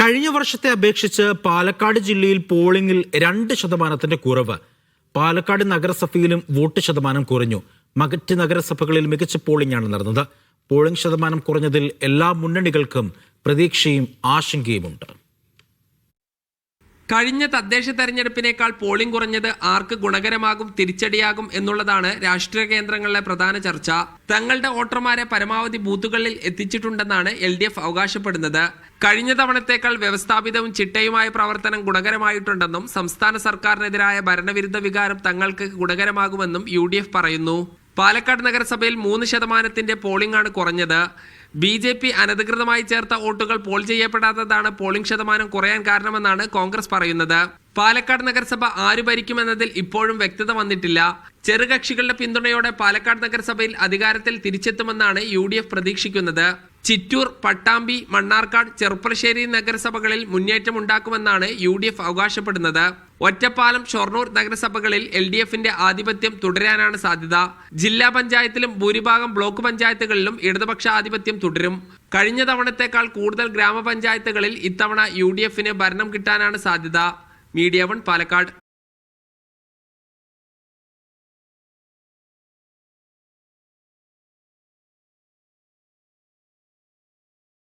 കഴിഞ്ഞ വർഷത്തെ അപേക്ഷിച്ച് പാലക്കാട് ജില്ലയിൽ പോളിംഗിൽ 2% കുറവ്. പാലക്കാട് നഗരസഭയിലും വോട്ട് ശതമാനം കുറഞ്ഞു. മറ്റ് നഗരസഭകളിൽ മികച്ച പോളിംഗാണ് നടന്നത്. പോളിംഗ് ശതമാനം കുറഞ്ഞതിൽ എല്ലാ മുന്നണികൾക്കും പ്രതീക്ഷയും ആശങ്കയുമുണ്ട്. കഴിഞ്ഞ തദ്ദേശ തെരഞ്ഞെടുപ്പിനേക്കാൾ പോളിംഗ് കുറഞ്ഞത് ആർക്ക് ഗുണകരമാകും, തിരിച്ചടിയാകും എന്നുള്ളതാണ് രാഷ്ട്രീയ കേന്ദ്രങ്ങളിലെ പ്രധാന ചർച്ച. തങ്ങളുടെ വോട്ടർമാരെ പരമാവധി ബൂത്തുകളിൽ എത്തിച്ചിട്ടുണ്ടെന്നാണ് LDF അവകാശപ്പെടുന്നത്. കഴിഞ്ഞ തവണത്തേക്കാൾ വ്യവസ്ഥാപിതവും ചിട്ടയുമായ പ്രവർത്തനം ഗുണകരമായിട്ടുണ്ടെന്നും സംസ്ഥാന സർക്കാരിനെതിരായ ഭരണവിരുദ്ധ വികാരം തങ്ങൾക്ക് ഗുണകരമാകുമെന്നും UDF പറയുന്നു. പാലക്കാട് നഗരസഭയിൽ 3% പോളിംഗ് ആണ് കുറഞ്ഞത്. BJP അനധികൃതമായി ചേർത്ത വോട്ടുകൾ പോൾ ചെയ്യപ്പെടാത്തതാണ് പോളിംഗ് ശതമാനം കുറയാൻ കാരണമെന്നാണ് കോൺഗ്രസ് പറയുന്നത്. പാലക്കാട് നഗരസഭ ആര് ഭരിക്കുമെന്നതിൽ ഇപ്പോഴും വ്യക്തത വന്നിട്ടില്ല. ചെറുകക്ഷികളുടെ പിന്തുണയോടെ പാലക്കാട് നഗരസഭയിൽ അധികാരത്തിൽ തിരിച്ചെത്തുമെന്നാണ് UDF പ്രതീക്ഷിക്കുന്നത്. ചിറ്റൂർ, പട്ടാമ്പി, മണ്ണാർക്കാട്, ചെറുപ്പളശ്ശേരി നഗരസഭകളിൽ മുന്നേറ്റമുണ്ടാക്കുമെന്നാണ് UDF അവകാശപ്പെടുന്നത്. ഒറ്റപ്പാലം, ഷൊർണൂർ നഗരസഭകളിൽ LDFന്റെ ആധിപത്യം തുടരാനാണ് സാധ്യത. ജില്ലാ പഞ്ചായത്തിലും ഭൂരിഭാഗം ബ്ലോക്ക് പഞ്ചായത്തുകളിലും ഇടതുപക്ഷ ആധിപത്യം തുടരും. കഴിഞ്ഞ തവണത്തേക്കാൾ കൂടുതൽ ഗ്രാമപഞ്ചായത്തുകളിൽ ഇത്തവണ UDFന് ഭരണം കിട്ടാനാണ് സാധ്യത. മീഡിയ 1 പാലക്കാട്.